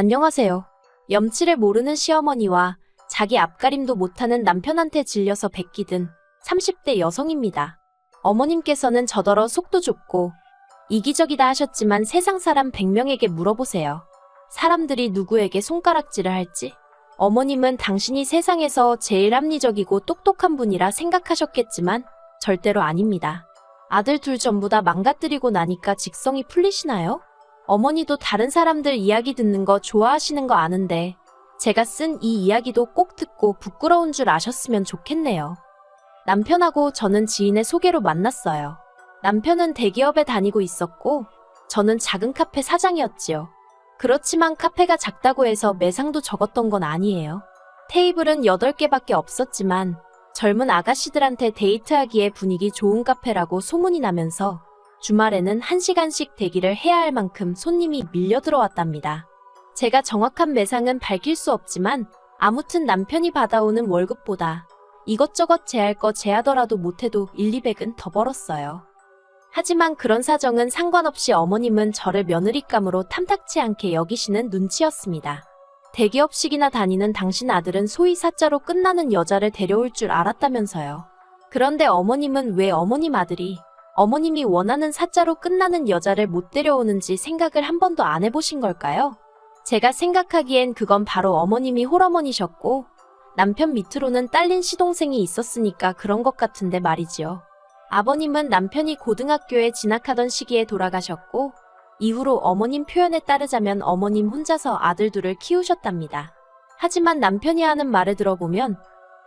안녕하세요. 염치를 모르는 시어머니와 자기 앞가림도 못하는 남편한테 질려서 베끼든 30대 여성입니다. 어머님께서는 저더러 속도 좁고 이기적이다 하셨지만 세상 사람 100명에게 물어보세요. 사람들이 누구에게 손가락질을 할지. 어머님은 당신이 세상에서 제일 합리적이고 똑똑한 분이라 생각하셨겠지만 절대로 아닙니다. 아들 둘 전부 다 망가뜨리고 나니까 직성이 풀리시나요? 어머니도 다른 사람들 이야기 듣는 거 좋아하시는 거 아는데 제가 쓴 이 이야기도 꼭 듣고 부끄러운 줄 아셨으면 좋겠네요. 남편하고 저는 지인의 소개로 만났어요. 남편은 대기업에 다니고 있었고 저는 작은 카페 사장이었지요. 그렇지만 카페가 작다고 해서 매상도 적었던 건 아니에요. 테이블은 8개밖에 없었지만 젊은 아가씨들한테 데이트하기에 분위기 좋은 카페라고 소문이 나면서 주말에는 1시간씩 대기를 해야 할 만큼 손님이 밀려 들어왔답니다. 제가 정확한 매상은 밝힐 수 없지만 아무튼 남편이 받아오는 월급보다 이것저것 제할 거 제하더라도 못해도 1,200은 더 벌었어요. 하지만 그런 사정은 상관없이 어머님은 저를 며느리감으로 탐탁치 않게 여기시는 눈치였습니다. 대기업식이나 다니는 당신 아들은 소위 사자로 끝나는 여자를 데려올 줄 알았다면서요. 그런데 어머님은 왜 어머님 아들이 어머님이 원하는 사자로 끝나는 여자를 못 데려오는지 생각을 한 번도 안 해보신 걸까요? 제가 생각하기엔 그건 바로 어머님이 홀어머니셨고 남편 밑으로는 딸린 시동생이 있었으니까 그런 것 같은데 말이지요. 아버님은 남편이 고등학교에 진학하던 시기에 돌아가셨고 이후로 어머님 표현에 따르자면 어머님 혼자서 아들 둘을 키우셨답니다. 하지만 남편이 하는 말을 들어보면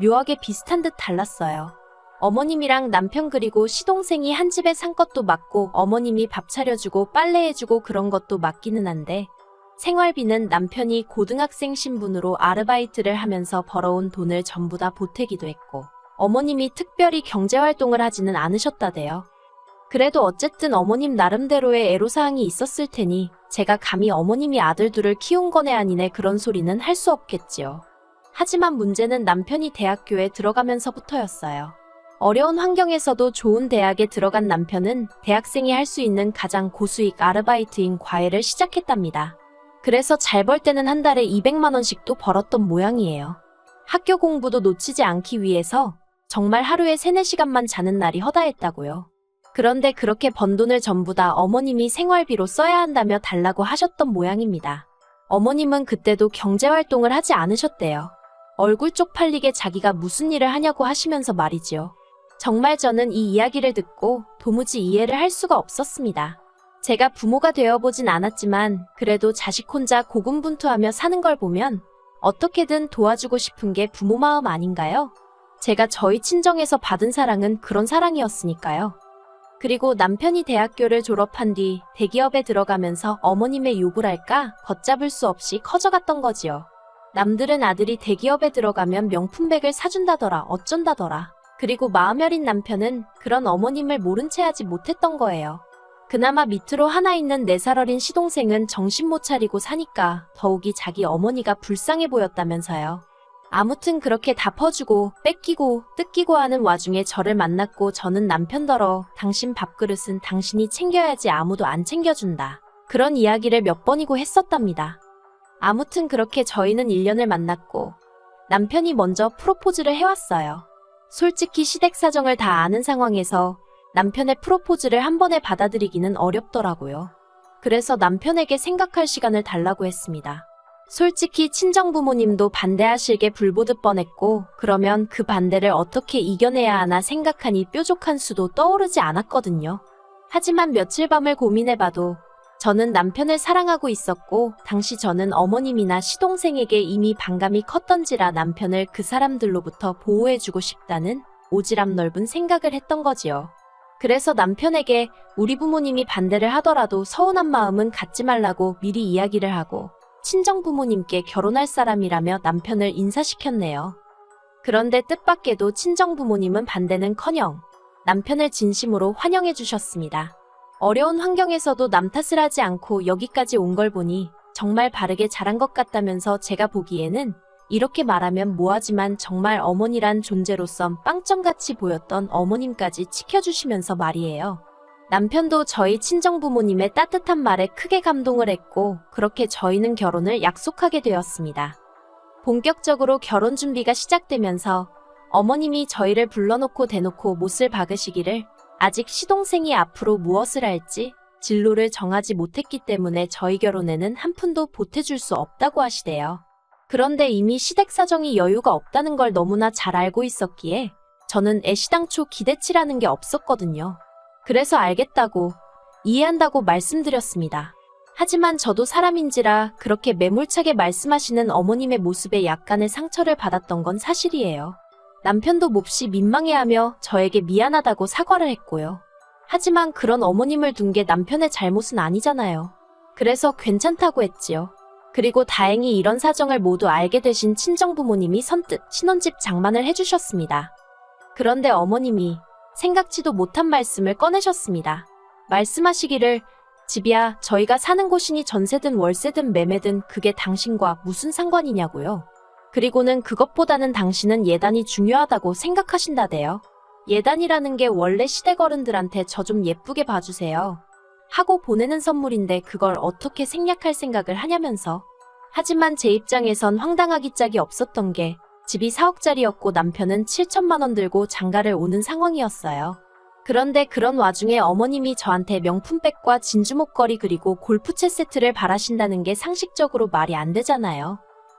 묘하게 비슷한 듯 달랐어요. 어머님이랑 남편 그리고 시동생이 한 집에 산 것도 맞고 어머님이 밥 차려주고 빨래해주고 그런 것도 맞기는 한데 생활비는 남편이 고등학생 신분으로 아르바이트를 하면서 벌어온 돈을 전부 다 보태기도 했고 어머님이 특별히 경제활동을 하지는 않으셨다대요. 그래도 어쨌든 어머님 나름대로의 애로사항이 있었을 테니 제가 감히 어머님이 아들 둘을 키운 거네 아니네 그런 소리는 할 수 없겠지요. 하지만 문제는 남편이 대학교에 들어가면서부터였어요. 어려운 환경에서도 좋은 대학에 들어간 남편은 대학생이 할 수 있는 가장 고수익 아르바이트인 과외를 시작했답니다. 그래서 잘 벌 때는 한 달에 200만 원씩도 벌었던 모양이에요. 학교 공부도 놓치지 않기 위해서 정말 하루에 3, 4시간만 자는 날이 허다했다고요. 그런데 그렇게 번 돈을 전부 다 어머님이 생활비로 써야 한다며 달라고 하셨던 모양입니다. 어머님은 그때도 경제활동을 하지 않으셨대요. 얼굴 쪽팔리게 자기가 무슨 일을 하냐고 하시면서 말이지요. 정말 저는 이 이야기를 듣고 도무지 이해를 할 수가 없었습니다. 제가 부모가 되어보진 않았지만 그래도 자식 혼자 고군분투하며 사는 걸 보면 어떻게든 도와주고 싶은 게 부모 마음 아닌가요? 제가 저희 친정에서 받은 사랑은 그런 사랑이었으니까요. 그리고 남편이 대학교를 졸업한 뒤 대기업에 들어가면서 어머님의 욕을할까 걷잡을 수 없이 커져갔던 거지요. 남들은 아들이 대기업에 들어가면 명품백을 사준다더라 어쩐다더라. 그리고 마음 여린 남편은 그런 어머님을 모른 채 하지 못했던 거예요. 그나마 밑으로 하나 있는 4살 어린 시동생은 정신 못 차리고 사니까 더욱이 자기 어머니가 불쌍해 보였다면서요. 아무튼 그렇게 다 퍼주고 뺏기고 뜯기고 하는 와중에 저를 만났고 저는 남편더러 당신 밥그릇은 당신이 챙겨야지 아무도 안 챙겨준다. 그런 이야기를 몇 번이고 했었답니다. 아무튼 그렇게 저희는 1년을 만났고 남편이 먼저 프로포즈를 해왔어요. 솔직히 시댁 사정을 다 아는 상황에서 남편의 프로포즈를 한 번에 받아들이기는 어렵더라고요. 그래서 남편에게 생각할 시간을 달라고 했습니다. 솔직히 친정부모님도 반대하실 게 불보듯 뻔했고 그러면 그 반대를 어떻게 이겨내야 하나 생각하니 뾰족한 수도 떠오르지 않았거든요. 하지만 며칠 밤을 고민해봐도 저는 남편을 사랑하고 있었고 당시 저는 어머님이나 시동생에게 이미 반감이 컸던지라 남편을 그 사람들로부터 보호해주고 싶다는 오지랖 넓은 생각을 했던 거지요. 그래서 남편에게 우리 부모님이 반대를 하더라도 서운한 마음은 갖지 말라고 미리 이야기를 하고 친정부모님께 결혼할 사람이라며 남편을 인사시켰네요. 그런데 뜻밖에도 친정부모님은 반대는커녕 남편을 진심으로 환영해 주셨습니다. 어려운 환경에서도 남 탓을 하지 않고 여기까지 온 걸 보니 정말 바르게 자란 것 같다면서 제가 보기에는 이렇게 말하면 뭐하지만 정말 어머니란 존재로선 빵점같이 보였던 어머님까지 지켜주시면서 말이에요. 남편도 저희 친정부모님의 따뜻한 말에 크게 감동을 했고 그렇게 저희는 결혼을 약속하게 되었습니다. 본격적으로 결혼 준비가 시작되면서 어머님이 저희를 불러놓고 대놓고 못을 박으시기를 아직 시동생이 앞으로 무엇을 할지 진로를 정하지 못했기 때문에 저희 결혼에는 한 푼도 보태줄 수 없다고 하시대요. 그런데 이미 시댁 사정이 여유가 없다는 걸 너무나 잘 알고 있었기에 저는 애시당초 기대치라는 게 없었거든요. 그래서 알겠다고, 이해한다고 말씀드렸습니다. 하지만 저도 사람인지라 그렇게 매몰차게 말씀하시는 어머님의 모습에 약간의 상처를 받았던 건 사실이에요. 남편도 몹시 민망해하며 저에게 미안하다고 사과를 했고요. 하지만 그런 어머님을 둔 게 남편의 잘못은 아니잖아요. 그래서 괜찮다고 했지요. 그리고 다행히 이런 사정을 모두 알게 되신 친정부모님이 선뜻 신혼집 장만을 해주셨습니다. 그런데 어머님이 생각지도 못한 말씀을 꺼내셨습니다. 말씀하시기를 집이야 저희가 사는 곳이니 전세든 월세든 매매든 그게 당신과 무슨 상관이냐고요. 그리고는 그것보다는 당신은 예단이 중요하다고 생각하신다대요. 예단이라는 게 원래 시댁 어른들한테 저 좀 예쁘게 봐주세요 하고 보내는 선물인데 그걸 어떻게 생략할 생각을 하냐면서. 하지만 제 입장에선 황당하기 짝이 없었던 게 집이 4억짜리였고 남편은 7천만 원 들고 장가를 오는 상황이었어요. 그런데 그런 와중에 어머님이 저한테 명품백과 진주 목걸이 그리고 골프채 세트를 바라신다는 게 상식적으로 말이 안 되잖아요.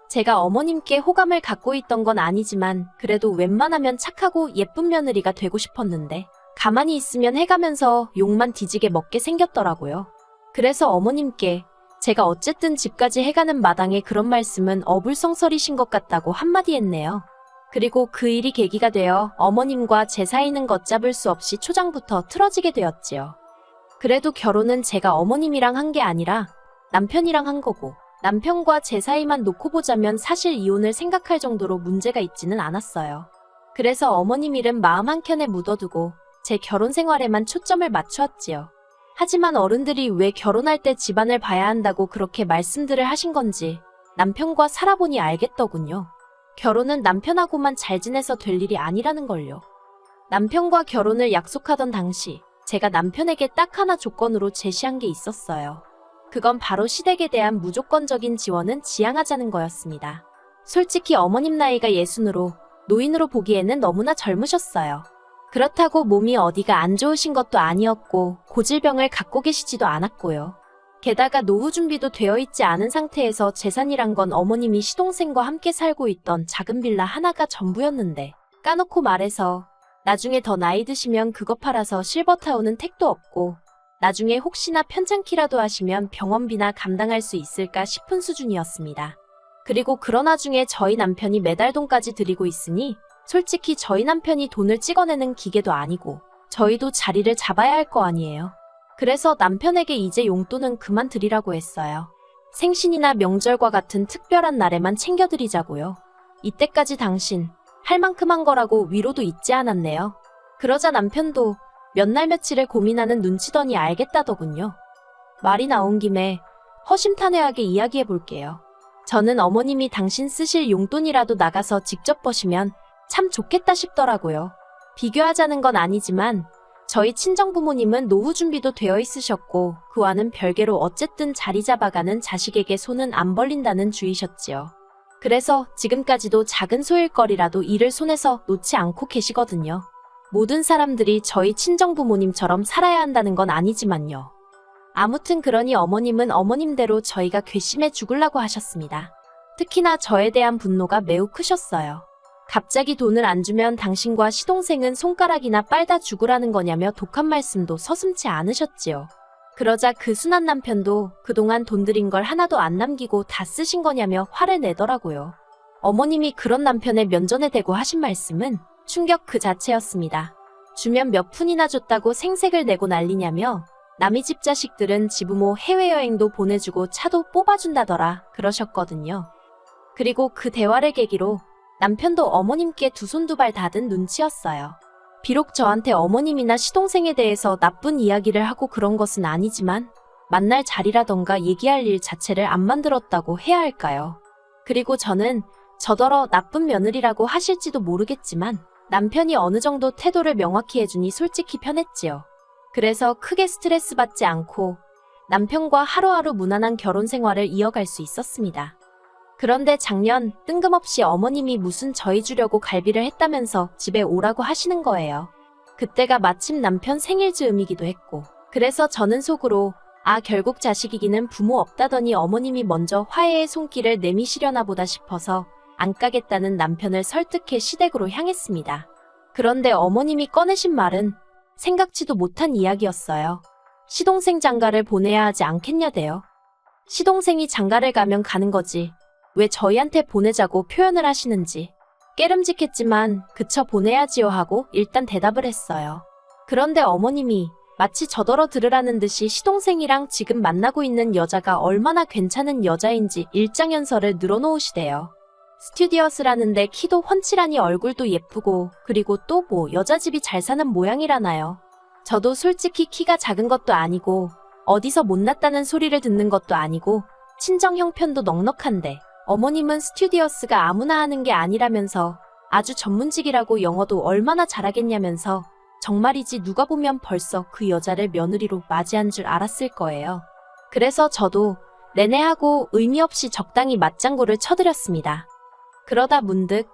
제가 어머님께 호감을 갖고 있던 건 아니지만 그래도 웬만하면 착하고 예쁜 며느리가 되고 싶었는데 가만히 있으면 해가면서 욕만 뒤지게 먹게 생겼더라고요. 그래서 어머님께 제가 어쨌든 집까지 해가는 마당에 그런 말씀은 어불성설이신 것 같다고 한마디 했네요. 그리고 그 일이 계기가 되어 어머님과 제 사이는 걷잡을 수 없이 초장부터 틀어지게 되었지요. 그래도 결혼은 제가 어머님이랑 한 게 아니라 남편이랑 한 거고 남편과 제 사이만 놓고 보자면 사실 이혼을 생각할 정도로 문제가 있지는 않았어요. 그래서 어머님 일은 마음 한켠에 묻어두고 제 결혼 생활에만 초점을 맞추었지요. 하지만 어른들이 왜 결혼할 때 집안을 봐야 한다고 그렇게 말씀들을 하신 건지 남편과 살아보니 알겠더군요. 결혼은 남편하고만 잘 지내서 될 일이 아니라는 걸요. 남편과 결혼을 약속하던 당시 제가 남편에게 딱 하나 조건으로 제시한 게 있었어요. 그건 바로 시댁에 대한 무조건적인 지원은 지양하자는 거였습니다. 솔직히 어머님 나이가 60으로 노인으로 보기에는 너무나 젊으셨어요. 그렇다고 몸이 어디가 안 좋으신 것도 아니었고 고질병을 갖고 계시지도 않았고요. 게다가 노후 준비도 되어 있지 않은 상태에서 재산이란 건 어머님이 시동생과 함께 살고 있던 작은 빌라 하나가 전부였는데 까놓고 말해서 나중에 더 나이 드시면 그거 팔아서 실버타운은 택도 없고 나중에 혹시나 편찮기라도 하시면 병원비나 감당할 수 있을까 싶은 수준이었습니다. 그리고 그런 와중에 저희 남편이 매달 돈까지 들이고 있으니 솔직히 저희 남편이 돈을 찍어내는 기계도 아니고 저희도 자리를 잡아야 할 거 아니에요. 그래서 남편에게 이제 용돈은 그만 드리라고 했어요. 생신이나 명절과 같은 특별한 날에만 챙겨드리자고요. 이때까지 당신 할 만큼 한 거라고 위로도 잊지 않았네요. 그러자 남편도 몇 날 며칠을 고민하는 눈치더니 알겠다더군요. 말이 나온 김에 허심탄회하게 이야기해 볼게요. 저는 어머님이 당신 쓰실 용돈이라도 나가서 직접 버시면 참 좋겠다 싶더라고요. 비교하자는 건 아니지만 저희 친정부모님은 노후 준비도 되어 있으셨고 그와는 별개로 어쨌든 자리 잡아가는 자식에게 손은 안 벌린다는 주의셨지요. 그래서 지금까지도 작은 소일거리라도 일을 손에서 놓지 않고 계시거든요. 모든 사람들이 저희 친정부모님처럼 살아야 한다는 건 아니지만요. 아무튼 그러니 어머님은 어머님대로 저희가 괘씸해 죽으려고 하셨습니다. 특히나 저에 대한 분노가 매우 크셨어요. 갑자기 돈을 안 주면 당신과 시동생은 손가락이나 빨다 죽으라는 거냐며 독한 말씀도 서슴지 않으셨지요. 그러자 그 순한 남편도 그동안 돈 들인 걸 하나도 안 남기고 다 쓰신 거냐며 화를 내더라고요. 어머님이 그런 남편의 면전에 대고 하신 말씀은 충격 그 자체였습니다. 주면 몇 푼이나 줬다고 생색을 내고 난리냐며 남의 집 자식들은 지부모 해외여행도 보내주고 차도 뽑아준다더라 그러셨거든요. 그리고 그 대화를 계기로 남편도 어머님께 두 손 두 발 닫은 눈치였어요. 비록 저한테 어머님이나 시동생에 대해서 나쁜 이야기를 하고 그런 것은 아니지만 만날 자리라던가 얘기할 일 자체를 안 만들었다고 해야 할까요? 그리고 저는 저더러 나쁜 며느리라고 하실지도 모르겠지만 남편이 어느 정도 태도를 명확히 해주니 솔직히 편했지요. 그래서 크게 스트레스 받지 않고 남편과 하루하루 무난한 결혼 생활을 이어갈 수 있었습니다. 그런데 작년 뜬금없이 어머님이 무슨 저희 주려고 갈비를 했다면서 집에 오라고 하시는 거예요. 그때가 마침 남편 생일 즈음이기도 했고, 그래서 저는 속으로 결국 자식이기는 부모 없다더니 어머님이 먼저 화해의 손길을 내미시려나 보다 싶어서 안 까겠다는 남편을 설득해 시댁으로 향했습니다. 그런데 어머님이 꺼내신 말은 생각지도 못한 이야기였어요. 시동생 장가를 보내야 하지 않겠냐대요. 시동생이 장가를 가면 가는 거지 왜 저희한테 보내자고 표현을 하시는지. 깨름직했지만 그쳐 보내야지요 하고 일단 대답을 했어요. 그런데 어머님이 마치 저더러 들으라는 듯이 시동생이랑 지금 만나고 있는 여자가 얼마나 괜찮은 여자인지 일장연설을 늘어놓으시대요. 스튜디어스라는데 키도 훤칠하니 얼굴도 예쁘고 그리고 또 뭐 여자 집이 잘 사는 모양이라나요. 저도 솔직히 키가 작은 것도 아니고 어디서 못났다는 소리를 듣는 것도 아니고 친정 형편도 넉넉한데 어머님은 스튜디어스가 아무나 하는 게 아니라면서 아주 전문직이라고 영어도 얼마나 잘하겠냐면서 정말이지 누가 보면 벌써 그 여자를 며느리로 맞이한 줄 알았을 거예요. 그래서 저도 내내 하고 의미 없이 적당히 맞장구를 쳐드렸습니다. 그러다 문득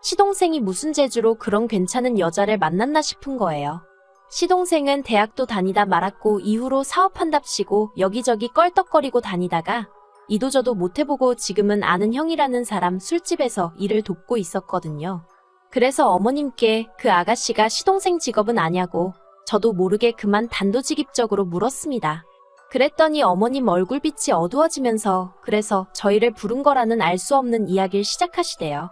시동생이 무슨 재주로 그런 괜찮은 여자를 만났나 싶은 거예요. 시동생은 대학도 다니다 말았고 이후로 사업한답시고 여기저기 껄떡거리고 다니다가 이도저도 못해보고 지금은 아는 형이라는 사람 술집에서 일을 돕고 있었거든요. 그래서 어머님께 그 아가씨가 시동생 직업은 아냐고 저도 모르게 그만 단도직입적으로 물었습니다. 그랬더니 어머님 얼굴빛이 어두워지면서 그래서 저희를 부른 거라는 알 수 없는 이야기를 시작하시대요.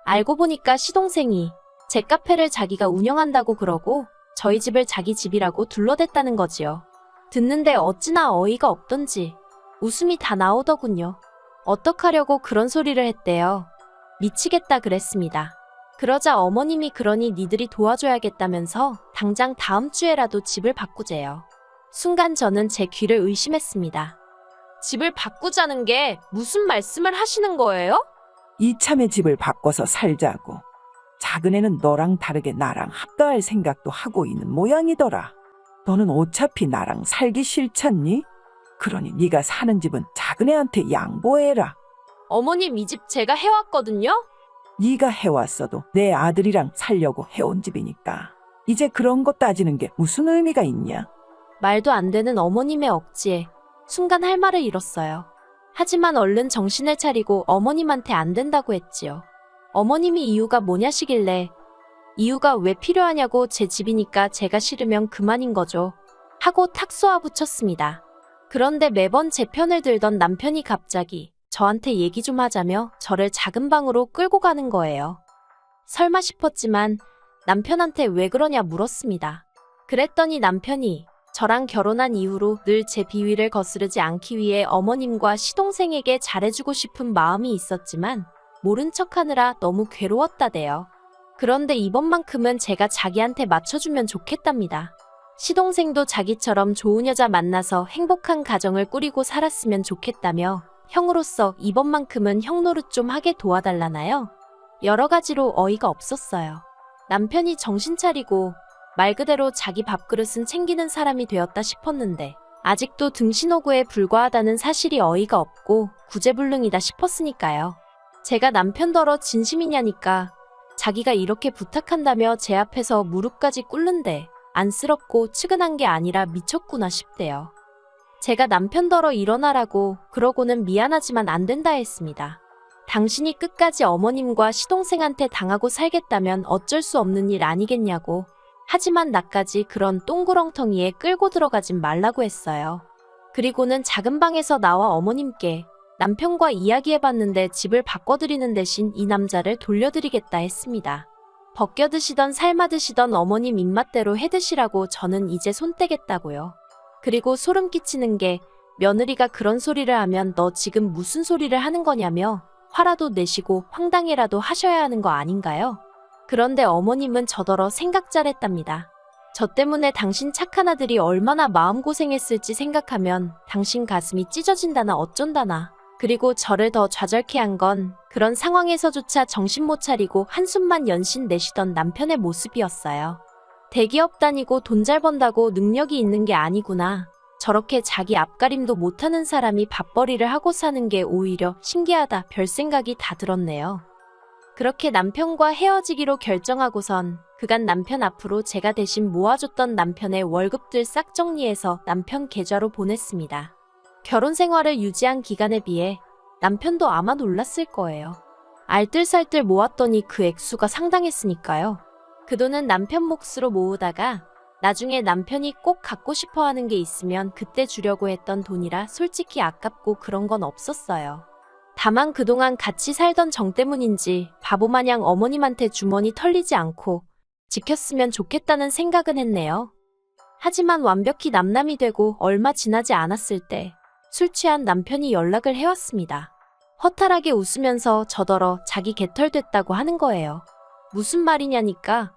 알고 보니까 시동생이 제 카페를 자기가 운영한다고 그러고 저희 집을 자기 집이라고 둘러댔다는 거지요. 듣는데 어찌나 어이가 없던지 웃음이 다 나오더군요. 어떡하려고 그런 소리를 했대요. 미치겠다 그랬습니다. 그러자 어머님이 그러니 니들이 도와줘야겠다면서 당장 다음 주에라도 집을 바꾸재요. 순간 저는 제 귀를 의심했습니다. 집을 바꾸자는 게 무슨 말씀을 하시는 거예요? 이참에 집을 바꿔서 살자고. 작은 애는 너랑 다르게 나랑 합가할 생각도 하고 있는 모양이더라. 너는 어차피 나랑 살기 싫잖니? 그러니 네가 사는 집은 작은 애한테 양보해라. 어머님 이 집 제가 해왔거든요? 네가 해왔어도 내 아들이랑 살려고 해온 집이니까. 이제 그런 거 따지는 게 무슨 의미가 있냐? 말도 안 되는 어머님의 억지에 순간 할 말을 잃었어요. 하지만 얼른 정신을 차리고 어머님한테 안 된다고 했지요. 어머님이 이유가 뭐냐시길래 이유가 왜 필요하냐고 제 집이니까 제가 싫으면 그만인 거죠. 하고 탁 쏘아붙였습니다. 그런데 매번 제 편을 들던 남편이 갑자기 저한테 얘기 좀 하자며 저를 작은 방으로 끌고 가는 거예요. 설마 싶었지만 남편한테 왜 그러냐 물었습니다. 그랬더니 남편이 저랑 결혼한 이후로 늘 제 비위를 거스르지 않기 위해 어머님과 시동생에게 잘해주고 싶은 마음이 있었지만 모른 척하느라 너무 괴로웠다대요. 그런데 이번만큼은 제가 자기한테 맞춰주면 좋겠답니다. 시동생도 자기처럼 좋은 여자 만나서 행복한 가정을 꾸리고 살았으면 좋겠다며 형으로서 이번만큼은 형 노릇 좀 하게 도와달라나요? 여러 가지로 어이가 없었어요. 남편이 정신 차리고 말 그대로 자기 밥그릇은 챙기는 사람이 되었다 싶었는데 아직도 등신호구에 불과하다는 사실이 어이가 없고 구제불능이다 싶었으니까요. 제가 남편더러 진심이냐니까 자기가 이렇게 부탁한다며 제 앞에서 무릎까지 꿇는데 안쓰럽고 측은한 게 아니라 미쳤구나 싶대요. 제가 남편더러 일어나라고 그러고는 미안하지만 안 된다 했습니다. 당신이 끝까지 어머님과 시동생한테 당하고 살겠다면 어쩔 수 없는 일 아니겠냐고. 하지만 나까지 그런 똥구렁텅이에 끌고 들어가진 말라고 했어요. 그리고는 작은 방에서 나와 어머님께 남편과 이야기해봤는데 집을 바꿔드리는 대신 이 남자를 돌려드리겠다 했습니다. 벗겨드시던 삶아드시던 어머님 입맛대로 해드시라고 저는 이제 손 떼겠다고요. 그리고 소름 끼치는 게 며느리가 그런 소리를 하면 너 지금 무슨 소리를 하는 거냐며 화라도 내시고 황당해라도 하셔야 하는 거 아닌가요? 그런데 어머님은 저더러 생각 잘했답니다. 저 때문에 당신 착한 아들이 얼마나 마음고생했을지 생각하면 당신 가슴이 찢어진다나 어쩐다나. 그리고 저를 더 좌절케 한 건 그런 상황에서조차 정신 못 차리고 한숨만 연신 내쉬던 남편의 모습이었어요. 대기업 다니고 돈 잘 번다고 능력이 있는 게 아니구나. 저렇게 자기 앞가림도 못하는 사람이 밥벌이를 하고 사는 게 오히려 신기하다. 별 생각이 다 들었네요. 그렇게 남편과 헤어지기로 결정하고선 그간 남편 앞으로 제가 대신 모아줬던 남편의 월급들 싹 정리해서 남편 계좌로 보냈습니다. 결혼 생활을 유지한 기간에 비해 남편도 아마 놀랐을 거예요. 알뜰살뜰 모았더니 그 액수가 상당했으니까요. 그 돈은 남편 몫으로 모으다가 나중에 남편이 꼭 갖고 싶어 하는 게 있으면 그때 주려고 했던 돈이라 솔직히 아깝고 그런 건 없었어요. 다만 그동안 같이 살던 정 때문인지 바보마냥 어머님한테 주머니 털리지 않고 지켰으면 좋겠다는 생각은 했네요. 하지만 완벽히 남남이 되고 얼마 지나지 않았을 때 술 취한 남편이 연락을 해왔습니다. 허탈하게 웃으면서 저더러 자기 개털됐다고 하는 거예요. 무슨 말이냐니까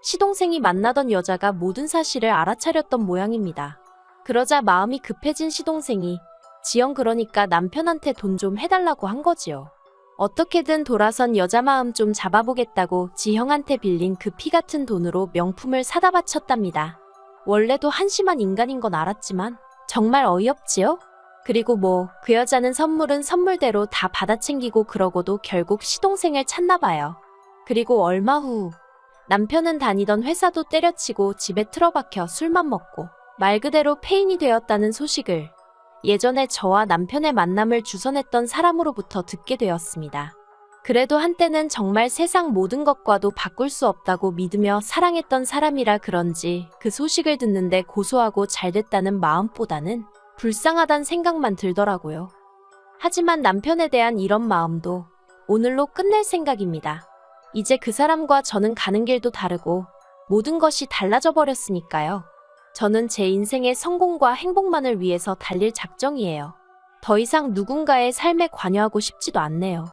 시동생이 만나던 여자가 모든 사실을 알아차렸던 모양입니다. 그러자 마음이 급해진 시동생이 지영 그러니까 남편한테 돈 좀 해달라고 한 거지요. 어떻게든 돌아선 여자 마음 좀 잡아보겠다고 지형한테 빌린 그 피 같은 돈으로 명품을 사다 바쳤답니다. 원래도 한심한 인간인 건 알았지만 정말 어이없지요? 그리고 뭐 그 여자는 선물은 선물대로 다 받아 챙기고 그러고도 결국 시동생을 찾나 봐요. 그리고 얼마 후 남편은 다니던 회사도 때려치고 집에 틀어박혀 술만 먹고 말 그대로 폐인이 되었다는 소식을 예전에 저와 남편의 만남을 주선했던 사람으로부터 듣게 되었습니다. 그래도 한때는 정말 세상 모든 것과도 바꿀 수 없다고 믿으며 사랑했던 사람이라 그런지 그 소식을 듣는데 고소하고 잘됐다는 마음보다는 불쌍하단 생각만 들더라고요. 하지만 남편에 대한 이런 마음도 오늘로 끝낼 생각입니다. 이제 그 사람과 저는 가는 길도 다르고 모든 것이 달라져 버렸으니까요. 저는 제 인생의 성공과 행복만을 위해서 달릴 작정이에요. 더 이상 누군가의 삶에 관여하고 싶지도 않네요.